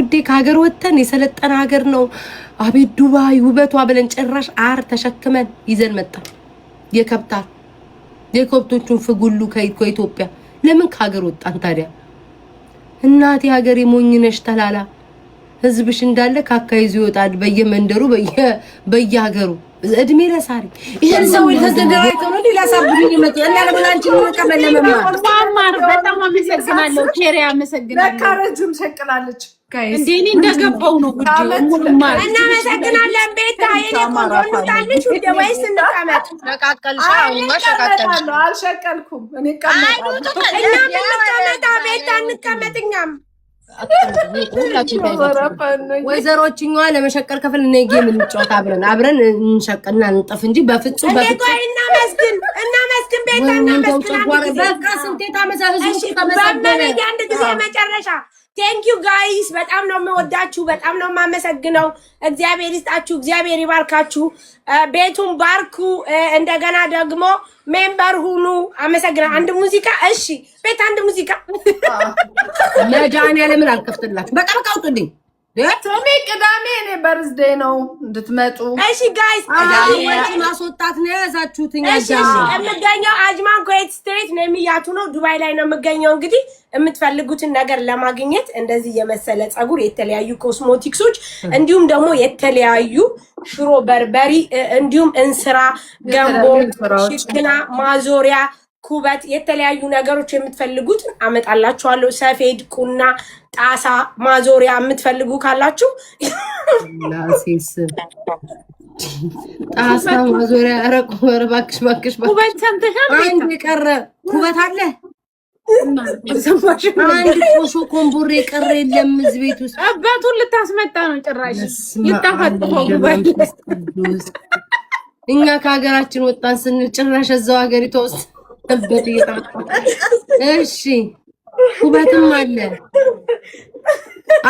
ውዴ ከሀገር ወተን የሰለጠነ ሀገር ነው አቤት ዱባይ ውበቷ ብለን ጭራሽ አር ተሸክመን ይዘን መጣ የከብታር የከብቶቹን ፍጉሉ ከኢትዮጵያ ለምን ከሀገር ወጣን ታዲያ እናቴ ሀገር የሞኝነሽ ተላላ ህዝብሽ እንዳለ ካካይዙ ይወጣል በየመንደሩ በየሀገሩ እድሜ ለሳሪ ይሄን ሰው ተዘደራይተው ነው ሊላሳብዱኝ ይመጡ እና ለማንቺ ነው ከመለመማ ማማር በጣም አመሰግናለሁ ኬሪያ አመሰግናለሁ ለካረጅም ሸቅላለች ጋይስ እንዴ እንደገባው ነው ጉድ ሙሉማር እና አመሰግናለን ቤታ የኔ ቆንጆ ታንሽ ወደ ወይስ እንቀመጥ ተቃቀልሽ አሁን አልሸቀልኩም እኔ ቀመጣ እና እንቀመጣ ቤታ እንቀመጥኛም ወይዘሮችኛዋ ለመሸቀል ከፈል እኔ ጌም እንጫወት አብረን እንሸቀልና እንጠፍ እንጂ በፍጹም እና መስግን ቤታ እና መስግን በቃ ስንቴ ታመሳህዙ ተመሰበነ አንድ ጊዜ መጨረሻ ቴንክ ዩ ጋይስ በጣም ነው የምወዳችሁ በጣም ነው የማመሰግነው እግዚአብሔር ይስጣችሁ እግዚአብሔር ይባርካችሁ ቤቱን ባርኩ እንደገና ደግሞ ሜምበር ሁኑ አመሰግና አንድ ሙዚቃ እሺ ቤት አንድ ሙዚቃ ለጃኒ ለምን አልከፍትላችሁ በቃ አውጡልኝ ቶሚ ቅዳሜ እኔ በርዝዴይ ነው እንድትመጡ እሺ ጋይስ ወጪ ማስወጣት ነው ያዛችሁትኛ ጃኒ የምገኘው አጅማን ኩዌት ስትሪት ነው የሚያቱ ነው ዱባይ ላይ ነው የምገኘው እንግዲህ የምትፈልጉትን ነገር ለማግኘት እንደዚህ የመሰለ ጸጉር የተለያዩ ኮስሞቲክሶች እንዲሁም ደግሞ የተለያዩ ሽሮ በርበሪ እንዲሁም እንስራ ገንቦ ሽክና ማዞሪያ ኩበት የተለያዩ ነገሮች የምትፈልጉት አመጣላችኋለሁ ሰፌድ ቁና ጣሳ ማዞሪያ የምትፈልጉ ካላችሁ ላሲስ ጣሳ ማዞሪያ አረቆ ባክሽ ኩበት ሰምተሻል አንድ ቀረ ኩበት አለ አንድ ቆሾ ኮምቦሬ ቀረ የለም እዚህ ቤት ውስጥ አባቱን ልታስመጣ ነው ጭራሽ ልታፈጥፈው ኩበት እኛ ከሀገራችን ወጣን ስንል ጭራሽ እዛው ሀገሪቷ ውስጥ ተበጥይታ እሺ ኩበትም አለ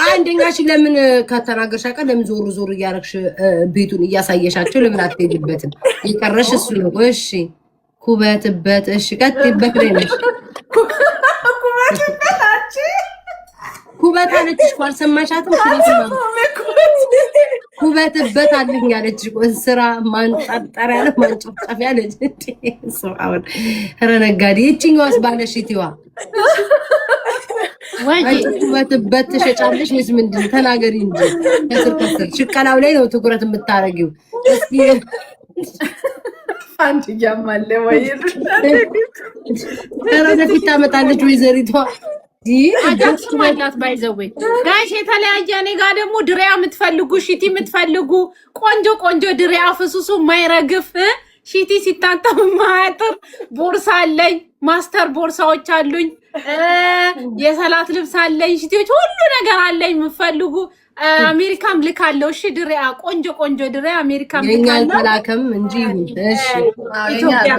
አንደኛሽ ለምን ከተናገርሽ አቀ ለምን ዞር እያረግሽ ቤቱን እያሳየሻቸው ለምን አትሄድበትም ይቀርሽ እሱ ነው እሺ ኩበትበት እሺ ቀጥይበት ነሽ ኩበት አለችሽ ካልሰማሻትም ኩበትበት አለኝ አለች እንስራ ማንጣጣሪያ ያለ ማንጨፍጨፊያ አለች ሰው ረነጋዴ እቺኛውስ ባለሽቲዋ ወይ ኩበትበት ተሸጫለሽ ወይስ ምንድን ተናገሪ እንጂ ከስር ሽቀላው ላይ ነው ትኩረት የምታረጊው እስኪ አንቺ ያማለ ወይ ረደፊት ታመጣለች ወይዘሪቷ አጃክስ ማለት ባይዘው ጋይስ የተለያየ እኔ ጋር ደግሞ ድሪያ የምትፈልጉ ሺቲ የምትፈልጉ ቆንጆ ድሪያ ፍሱሱ ማይረግፍ ሺቲ ሲታጠብ ማያጥር ቦርሳ አለኝ ማስተር ቦርሳዎች አሉኝ የሰላት ልብስ አለኝ ሺቲዎች ሁሉ ነገር አለኝ የምትፈልጉ አሜሪካም ልካለው እሺ ድሪያ ቆንጆ ድሪያ አሜሪካም ልካለው ተላከም እንጂ እሺ ኢትዮጵያ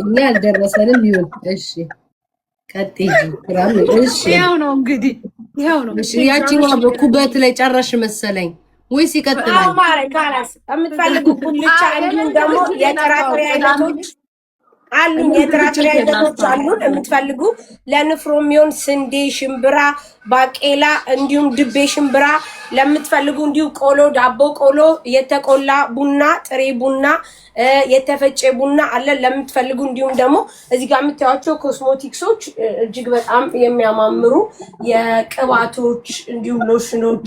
እኛ አልደረሰንም ይሁን እሺ ቀጥይ ፕሮግራም እሺ ያው ነው እንግዲህ ያው ነው እሺ ያቺኛው በኩበት ላይ ጨረሽ መሰለኝ ወይስ ይቀጥላል አማረ ካላስ የምትፈልጉ ኩልቻ እንዲሁም ደግሞ የጥራጥሬ አይነቶች አሉን የጥራጥሬ አይነቶች አሉን የምትፈልጉ ለንፍሮ የሚሆን ስንዴ ሽምብራ ባቄላ እንዲሁም ድቤ ሽምብራ ለምትፈልጉ እንዲሁ ቆሎ ዳቦ ቆሎ የተቆላ ቡና ጥሬ ቡና የተፈጨ ቡና አለ ለምትፈልጉ እንዲሁም ደግሞ እዚህ ጋር የምታዩቸው ኮስሞቲክሶች እጅግ በጣም የሚያማምሩ የቅባቶች እንዲሁም ሎሽኖች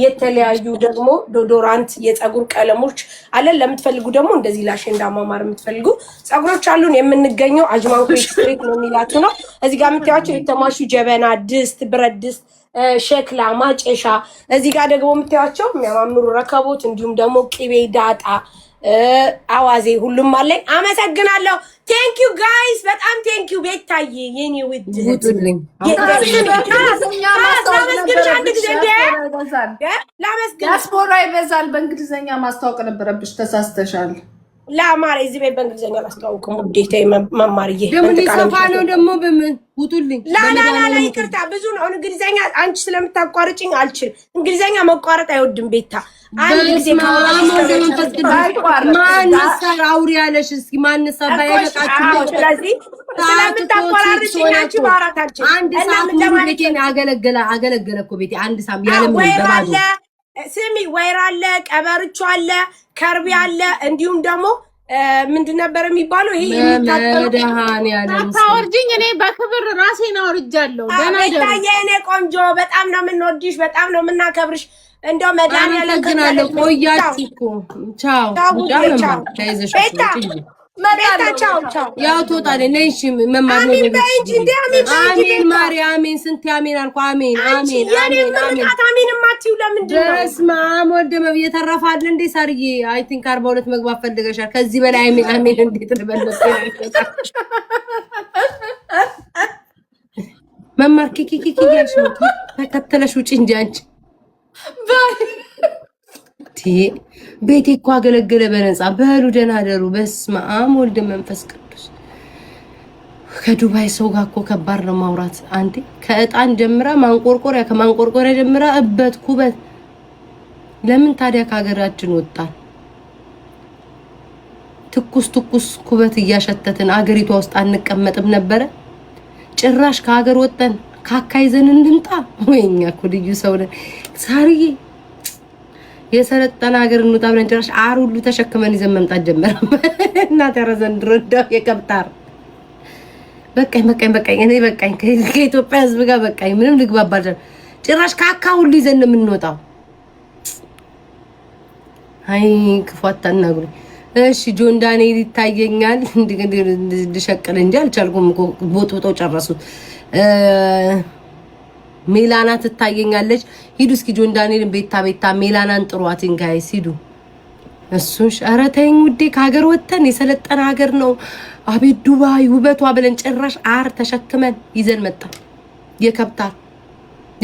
የተለያዩ ደግሞ ዶዶራንት የፀጉር ቀለሞች አለ ለምትፈልጉ ደግሞ እንደዚህ ላሽንዳ ማማር የምትፈልጉ ፀጉሮች አሉን የምንገኘው አጅማን ኩዌት ስትሪት ነው የሚላችሁ ነው እዚህ ጋር የምታዩቸው የተማሹ ጀበና ድስት ብረት ድስት ሸክላ ማጨሻ እዚህ ጋር ደግሞ የምታዩቸው የሚያማምሩ ረከቦት እንዲሁም ደግሞ ቅቤ ዳጣ አዋዜ ሁሉም አለኝ አመሰግናለሁ ቴንክ ዩ ጋይስ በጣም ቴንክ ዩ ቤታዬ የኔ ውድ ሁሉልኝ ዲያስፖራ ይበዛል በእንግሊዘኛ ማስተዋወቅ ነበረብሽ ተሳስተሻል ለአማራ እዚህ ቤት በእንግሊዘኛ ማስተዋወቅ ሙዴታ መማርዬ ደግሞ ሊሰፋ ነው ደግሞ በምን ውጡልኝ ላላላ ይቅርታ ብዙ ነው እንግሊዘኛ አንቺ ስለምታቋርጭኝ አልችል እንግሊዘኛ መቋረጥ አይወድም ቤታ አንድ ጊዜ ማንሰር አውሪ ያለሽ እስኪ ማንሰር ባይበቃችሁ ስለዚህ ስለምታቆራርጭኝ አንቺ ባራታችን አንድ ሰዓት ሙሉ ቤቴን አገለገለ እኮ ቤቴ አንድ ሰዓት ያለ ምን በባዶ ስሚ ወይራ አለ ቀበርቾ አለ ከርቤ አለ እንዲሁም ደግሞ ምንድን ነበር የሚባለው ይሄ የሚታጠነው ታወርጂኝ እኔ በክብር ራሴን አውርጃለሁ ደህና ደህና የኔ ቆንጆ በጣም ነው የምንወድሽ በጣም ነው የምናከብርሽ እንደው መድኃኒዓለም ገናለው ቆያችሁ እኮ ቻው ቻው ታይዘሽ መቤታ ቻው ቻው ያው ትወጣለች ነይ እሺ መማር ነው አሜን ማርያምን ስንት አሜን አልኩ አሜን አሜን አሜን አሜን ማቲው ለምንድን ነው በስመ አብ ወልድ መንፈስ የተረፋል እንዴ ሳርዬ አይ ቲንክ 42 መግባት ፈልገሻል ከዚህ በላይ አሜን አሜን እንዴት ልበለስ መማር ኪኪኪ ያልሽ ነው ተከተለሽ ውጪ እንጂ አንቺ ቤቴ እኮ አገለገለ በነፃ በሉ ደህና ደሩ በስመ አብ ወልድ መንፈስ ቅዱስ ከዱባይ ሰው ጋር እኮ ከባድ ነው ማውራት አንዴ ከእጣን ጀምራ ማንቆርቆሪያ ከማንቆርቆሪያ ጀምራ እበት ኩበት ለምን ታዲያ ከሀገራችን ወጣን ትኩስ ኩበት እያሸተትን አገሪቷ ውስጥ አንቀመጥም ነበረ ጭራሽ ከሀገር ወጣን ካካይዘን እንምጣ ወይኛ እኮ ልዩ ሰው ነን ሳርዬ የሰለጠነ ሀገር እንውጣ ብለን ጭራሽ አር ሁሉ ተሸክመን ይዘን መምጣት ጀመረ እናት ያረዘንድሮ እንደው የከብታር በቃኝ እኔ በቃኝ ከኢትዮጵያ ህዝብ ጋር በቃኝ ምንም ልግባባ ጭራሽ ካካ ሁሉ ይዘን ነው የምንወጣው አይ ክፉ አታናግሩኝ እሺ ጆን ዳንኤል ይታየኛል እንድሸቅል እንጂ አልቻልኩም እኮ ቦጥቦጦ ጨረሱት ሜላና ትታየኛለች ሂዱ እስኪ ጆን ዳንኤልን ቤታ ሜላናን ጥሯትን ጋይስ ሂዱ እሱሽ ኧረ ተይኝ ውዴ ከሀገር ወተን የሰለጠነ ሀገር ነው አቤት ዱባይ ውበቷ ብለን ጭራሽ አር ተሸክመን ይዘን መጣ የከብታር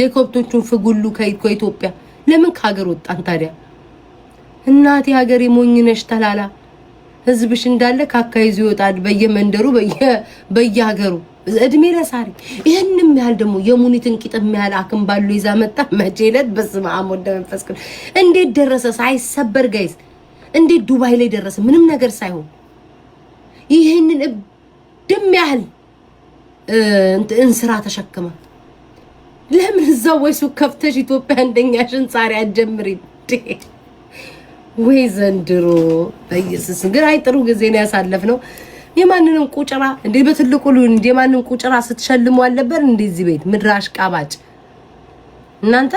የከብቶቹን ፍጉሉ ከኢትዮጵያ ለምን ከሀገር ወጣን ታዲያ እናቴ ሀገሬ ሞኝነሽ ተላላ ህዝብሽ እንዳለ ካካይዙ ይወጣል በየመንደሩ በየሀገሩ እድሜ ለሳሪ ይሄንም ያህል ደግሞ የሙኒትን ቂጥም ያህል አክም ባሉ ይዛ መጣ መቼለት በስመ አብ ወወልድ ወመንፈስ ቅዱስ እንዴት ደረሰ ሳይሰበር ጋይስ እንዴት ዱባይ ላይ ደረሰ ምንም ነገር ሳይሆን ይሄንን ድም ያህል እንስራ ተሸክማ ለምን እዛው ወይሱ ከፍተሽ ኢትዮጵያ እንደኛሽን ጻሪ አጀምሪ ወይ ዘንድሮ በኢየሱስ ግን አይጥሩ ጊዜ ነው ያሳለፍነው የማንንም ቁጭራ እንዴ በትልቁ እንዴ የማንንም ቁጭራ ስትሸልሙ አለበት እንደዚህ ቤት ምድራሽ ቃባጭ እናንተ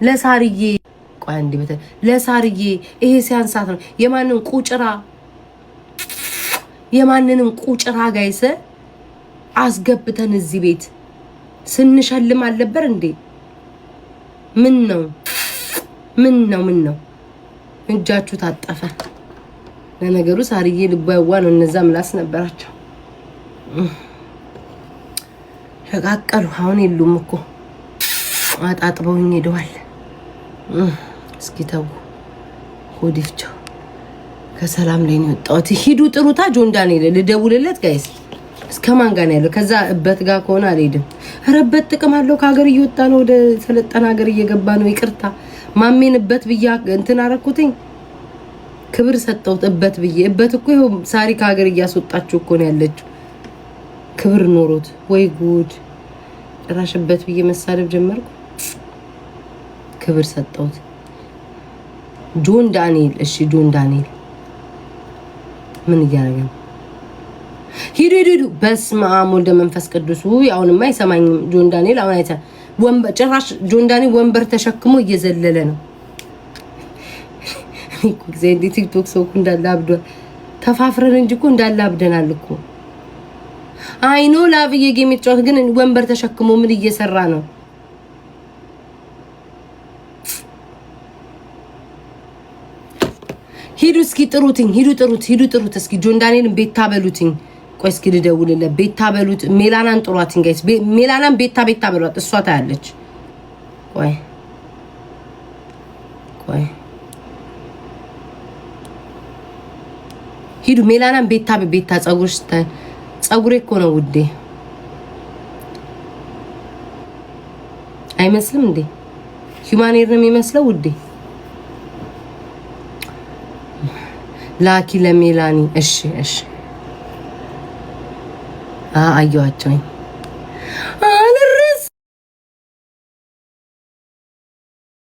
ለሳርዬ ቆይ እንዴ ለሳርዬ ይሄ ሲያንሳት ነው የማንንም ቁጭራ ጋይሰ አስገብተን እዚህ ቤት ስንሸልም አለበት እንዴ ምን ነው እጃችሁ ታጠፈ ለነገሩ ሳርዬ ልቧ ያዋ ነው እነዛ ምላስ ነበራቸው ሸቃቀሉ አሁን የሉም እኮ አጣጥበውኝ ሄደዋል እስኪ ተው ሆዲፍቸው ከሰላም ላይ ነው ወጣው ሂዱ ጥሩታ ጆን ዳንኤል ልደውልለት ጋይስ እስከማን ጋር ነው ያለው ከዛ እበት ጋር ከሆነ አልሄድም ረበት ጥቅም አለው ከሀገር እየወጣ ነው ወደ ሰለጠና ሀገር እየገባ ነው ይቅርታ ማሜንበት ብያ እንትን አረኩትኝ ክብር ሰጠውት እበት ብዬ እበት እኮ ይሄው ሳሪ ከሀገር እያስወጣችሁ እኮ ነው ያለችው ክብር ኖሮት ወይ ጉድ ጭራሽበት ብዬ መሳደብ ጀመርኩ ክብር ሰጠውት ጆን ዳንኤል እሺ ጆን ዳንኤል ምን እያደረገ ሂዱ በስመ አብ ወልድ መንፈስ ቅዱስ አሁንማ አይሰማኝም ጆን ዳንኤል አሁን አይታ ወንበር ጭራሽ ጆን ዳንኤል ወንበር ተሸክሞ እየዘለለ ነው እኮ ዘንዲ ቲክቶክ ሰው እንዳለ አብዷል ተፋፍረን እንጂ እኮ እንዳለ አብደናል እኮ አይኖ ላቭዬ ጌም ይጫወት ግን ወንበር ተሸክሞ ምን እየሰራ ነው ሂዱ እስኪ ጥሩት እስኪ ጆን ዳንኤልን ቤታ በሉትኝ ቆይ እስኪ ልደውልለት ቤታ በሉት ሜላናን ጥሯትኝ ጋይስ ሜላናን ቤታ በሏት እሷ ታያለች ቆይ ሂዱ ሜላናን ቤታ ጸጉሬ እኮ ነው ውዴ አይመስልም እንዴ ሂውማን ሄር ነው የሚመስለው ውዴ ላኪ ለሜላኒ። እሺ አየዋቸውኝ